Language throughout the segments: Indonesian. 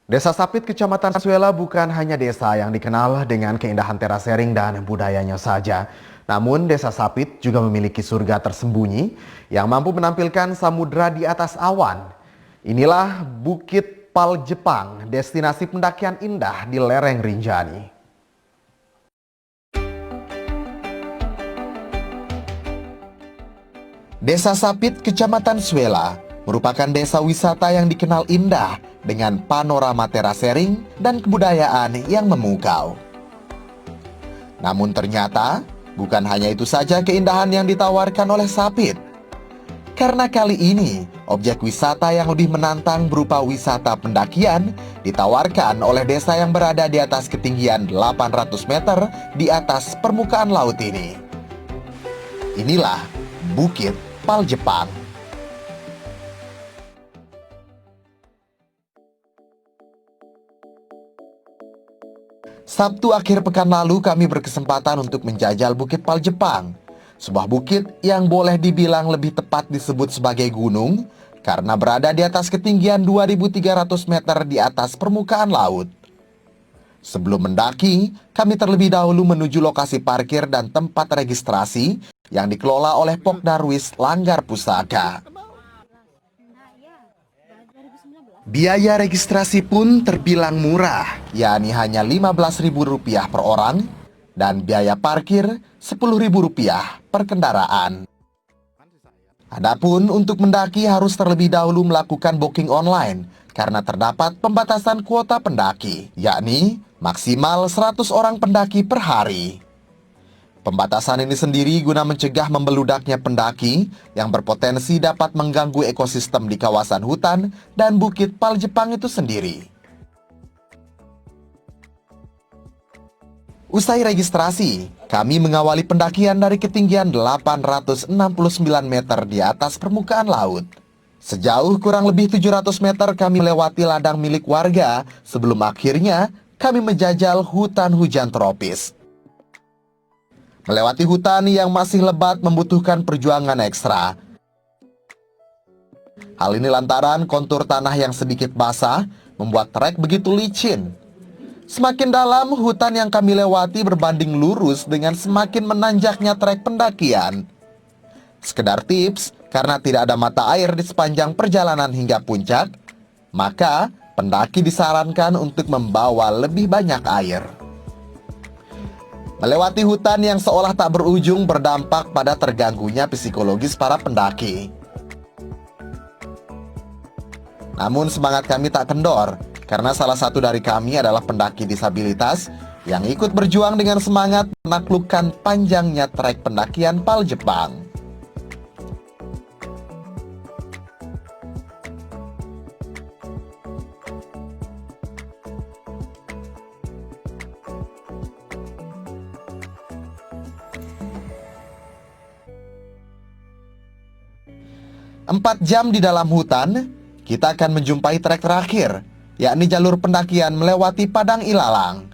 Desa Sapit, Kecamatan Suela bukan hanya desa yang dikenal dengan keindahan terasering dan budayanya saja. Namun desa Sapit juga memiliki surga tersembunyi yang mampu menampilkan samudera di atas awan. Inilah Bukit Pal Jepang, destinasi pendakian indah di lereng Rinjani. Desa Sapit, Kecamatan Suela, merupakan desa wisata yang dikenal indah dengan panorama terasering dan kebudayaan yang memukau. Namun ternyata, bukan hanya itu saja keindahan yang ditawarkan oleh Sapit. Karena kali ini, objek wisata yang lebih menantang berupa wisata pendakian ditawarkan oleh desa yang berada di atas ketinggian 800 meter di atas permukaan laut ini. Inilah Bukit Pal Jepang. Sabtu akhir pekan lalu kami berkesempatan untuk menjajal Bukit Pal Jepang. Sebuah bukit yang boleh dibilang lebih tepat disebut sebagai gunung karena berada di atas ketinggian 2.300 meter di atas permukaan laut. Sebelum mendaki, kami terlebih dahulu menuju lokasi parkir dan tempat registrasi yang dikelola oleh Pokdarwis Langgar Pusaka. Biaya registrasi pun terbilang murah, yakni hanya Rp15.000 per orang, dan biaya parkir Rp10.000 per kendaraan. Adapun untuk mendaki harus terlebih dahulu melakukan booking online, karena terdapat pembatasan kuota pendaki, yakni maksimal 100 orang pendaki per hari. Pembatasan ini sendiri guna mencegah membeludaknya pendaki yang berpotensi dapat mengganggu ekosistem di kawasan hutan dan Bukit Pal Jepang itu sendiri. Usai registrasi, kami mengawali pendakian dari ketinggian 869 meter di atas permukaan laut. Sejauh kurang lebih 700 meter kami melewati ladang milik warga sebelum akhirnya kami menjajal hutan hujan tropis. Melewati hutan yang masih lebat membutuhkan perjuangan ekstra. Hal ini lantaran kontur tanah yang sedikit basah membuat trek begitu licin. Semakin dalam, hutan yang kami lewati berbanding lurus dengan semakin menanjaknya trek pendakian. Sekedar tips, karena tidak ada mata air di sepanjang perjalanan hingga puncak, maka pendaki disarankan untuk membawa lebih banyak air. Melewati hutan yang seolah tak berujung berdampak pada terganggunya psikologis para pendaki. Namun semangat kami tak kendor, karena salah satu dari kami adalah pendaki disabilitas yang ikut berjuang dengan semangat menaklukkan panjangnya trek pendakian Pal Jepang. Empat jam di dalam hutan, kita akan menjumpai trek terakhir, yakni jalur pendakian melewati Padang Ilalang.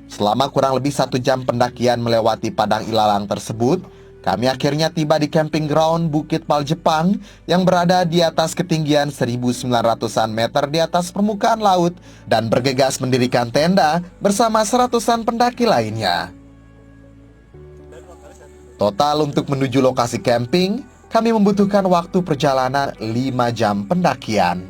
Selama kurang lebih 1 jam pendakian melewati Padang Ilalang tersebut, kami akhirnya tiba di camping ground Bukit Pal Jepang yang berada di atas ketinggian 1.900-an meter di atas permukaan laut dan bergegas mendirikan tenda bersama seratusan pendaki lainnya. Total untuk menuju lokasi camping, kami membutuhkan waktu perjalanan 5 jam pendakian.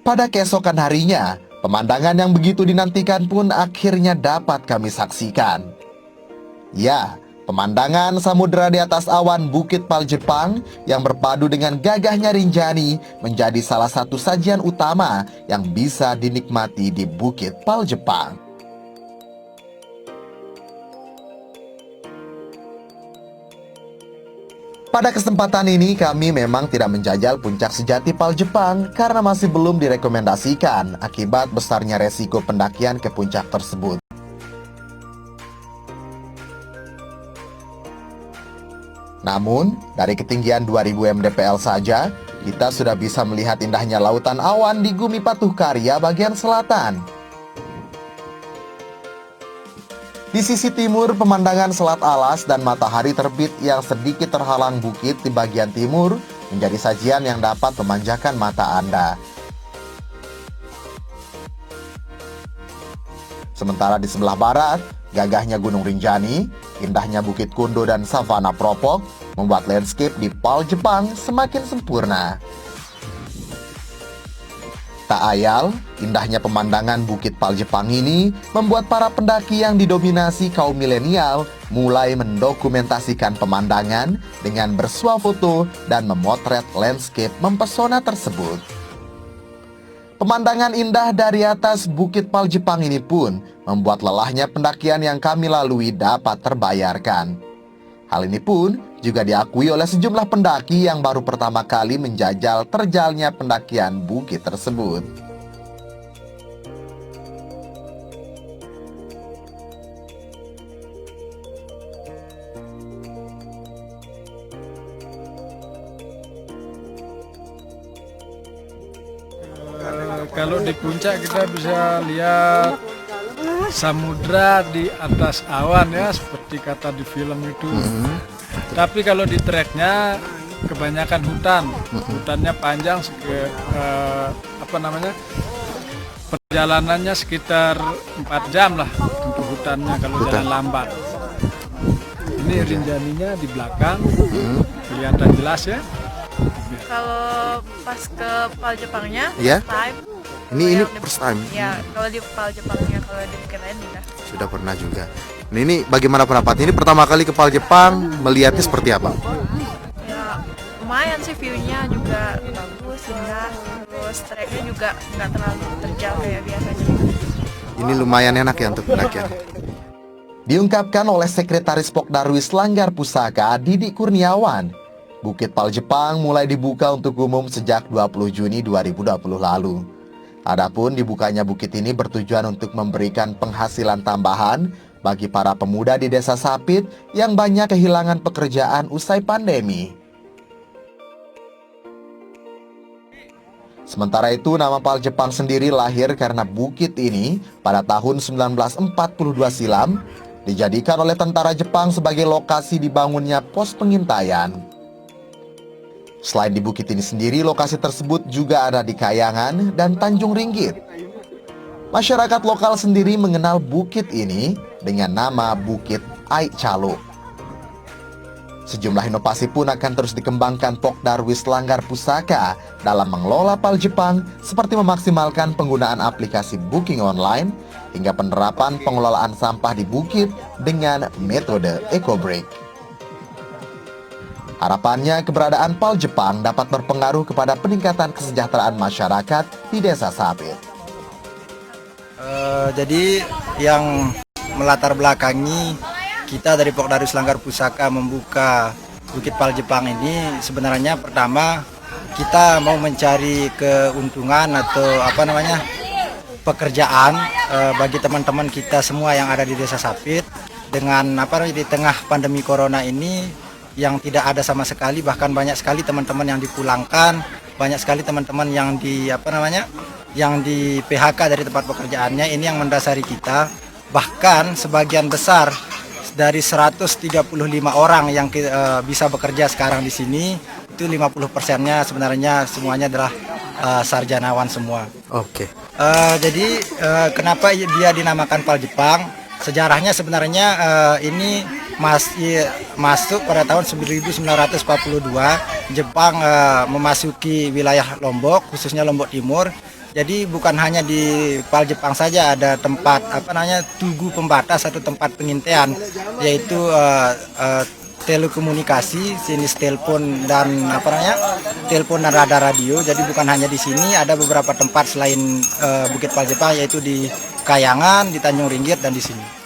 Pada keesokan harinya, pemandangan yang begitu dinantikan pun akhirnya dapat kami saksikan. Ya, pemandangan samudera di atas awan Bukit Pal Jepang yang berpadu dengan gagahnya Rinjani menjadi salah satu sajian utama yang bisa dinikmati di Bukit Pal Jepang. Pada kesempatan ini kami memang tidak menjajal puncak sejati Pal Jepang karena masih belum direkomendasikan akibat besarnya resiko pendakian ke puncak tersebut. Namun, dari ketinggian 2000 mdpl saja, kita sudah bisa melihat indahnya lautan awan di Gumi Patuh Karya bagian selatan. Di sisi timur, pemandangan Selat Alas dan matahari terbit yang sedikit terhalang bukit di bagian timur menjadi sajian yang dapat memanjakan mata Anda. Sementara di sebelah barat, gagahnya Gunung Rinjani, indahnya Bukit Kundo dan Savana Propok membuat landscape di Pal Jepang semakin sempurna. Tak ayal, indahnya pemandangan Bukit Pal Jepang ini membuat para pendaki yang didominasi kaum milenial mulai mendokumentasikan pemandangan dengan bersuah foto dan memotret landscape mempesona tersebut. Pemandangan indah dari atas Bukit Pal Jepang ini pun membuat lelahnya pendakian yang kami lalui dapat terbayarkan. Hal ini pun juga diakui oleh sejumlah pendaki yang baru pertama kali menjajal terjalnya pendakian bukit tersebut. Kalau di puncak kita bisa lihat samudra di atas awan ya, seperti kata di film itu. Tapi kalau di treknya kebanyakan hutan, hutannya panjang, perjalanannya sekitar 4 jam lah untuk hutannya kalau jalan lambat. Ini Rinjaninya di belakang, kelihatan jelas ya. Kalau pas ke Pal Jepangnya, Ya? first time. Ini first time? Ya, kalau di Pal Jepangnya, kalau di Bukit lain udah. Sudah pernah juga. Nah, ini bagaimana pendapat? Ini pertama kali ke Pal Jepang, melihatnya seperti apa? Ya, lumayan sih view-nya juga bagus, indah. Terus treknya juga nggak terlalu terjal kayak biasanya. Ini lumayan enak ya untuk pendakian. Diungkapkan oleh Sekretaris Pokdarwis Langgar Pusaka, Didi Kurniawan, Bukit Pal Jepang mulai dibuka untuk umum sejak 20 Juni 2020 lalu. Adapun dibukanya bukit ini bertujuan untuk memberikan penghasilan tambahan bagi para pemuda di Desa Sapit yang banyak kehilangan pekerjaan usai pandemi. Sementara itu, nama Pal Jepang sendiri lahir karena bukit ini pada tahun 1942 silam dijadikan oleh tentara Jepang sebagai lokasi dibangunnya pos pengintaian. Selain di bukit ini sendiri, lokasi tersebut juga ada di Kayangan dan Tanjung Ringgit. Masyarakat lokal sendiri mengenal bukit ini dengan nama Bukit Ai Calo. Sejumlah inovasi pun akan terus dikembangkan Pokdarwis Langgar Pusaka dalam mengelola Pal Jepang, seperti memaksimalkan penggunaan aplikasi booking online hingga penerapan pengelolaan sampah di bukit dengan metode eco-break. Harapannya keberadaan Pal Jepang dapat berpengaruh kepada peningkatan kesejahteraan masyarakat di Desa Sapit. Jadi yang melatar belakangi kita dari Pokdarwis Langgar Pusaka membuka Bukit Pal Jepang ini sebenarnya pertama kita mau mencari keuntungan atau pekerjaan bagi teman-teman kita semua yang ada di Desa Sapit dengan di tengah pandemi corona ini yang tidak ada sama sekali, bahkan banyak sekali teman-teman yang dipulangkan, banyak sekali teman-teman yang yang di PHK dari tempat pekerjaannya. Ini yang mendasari kita, bahkan sebagian besar dari 135 orang yang bisa bekerja sekarang di sini, itu 50%-nya sebenarnya semuanya adalah sarjanawan semua. Oke. Jadi kenapa dia dinamakan Pal Jepang? Sejarahnya sebenarnya ini masuk pada tahun 1942. Jepang memasuki wilayah Lombok, khususnya Lombok Timur. Jadi bukan hanya di Pal Jepang saja ada tempat tugu pembatas atau tempat pengintaian, yaitu telekomunikasi, jenis telepon dan telepon dan radar radio. Jadi bukan hanya di sini, ada beberapa tempat selain Bukit Pal Jepang, yaitu di Kayangan, di Tanjung Ringgit, dan di sini.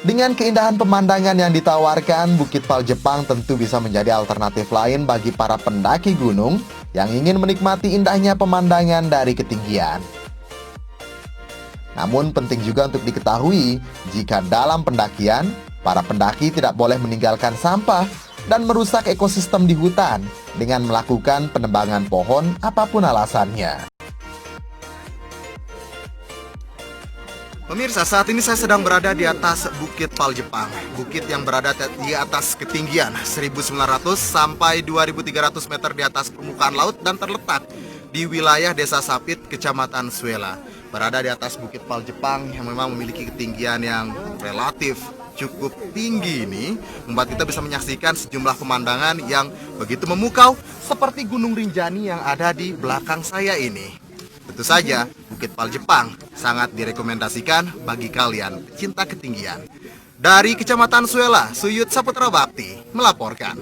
Dengan keindahan pemandangan yang ditawarkan, Bukit Pal Jepang tentu bisa menjadi alternatif lain bagi para pendaki gunung yang ingin menikmati indahnya pemandangan dari ketinggian. Namun penting juga untuk diketahui, jika dalam pendakian, para pendaki tidak boleh meninggalkan sampah dan merusak ekosistem di hutan dengan melakukan penebangan pohon apapun alasannya. Pemirsa, saat ini saya sedang berada di atas Bukit Paljepang. Bukit yang berada di atas ketinggian 1.900 sampai 2.300 meter di atas permukaan laut dan terletak di wilayah Desa Sapit, Kecamatan Suela. Berada di atas Bukit Paljepang yang memang memiliki ketinggian yang relatif cukup tinggi ini, membuat kita bisa menyaksikan sejumlah pemandangan yang begitu memukau seperti Gunung Rinjani yang ada di belakang saya ini. Tentu saja, Bukit Paljepang sangat direkomendasikan bagi kalian pecinta ketinggian. Dari Kecamatan Suela, Suyut Saputra Bakti melaporkan.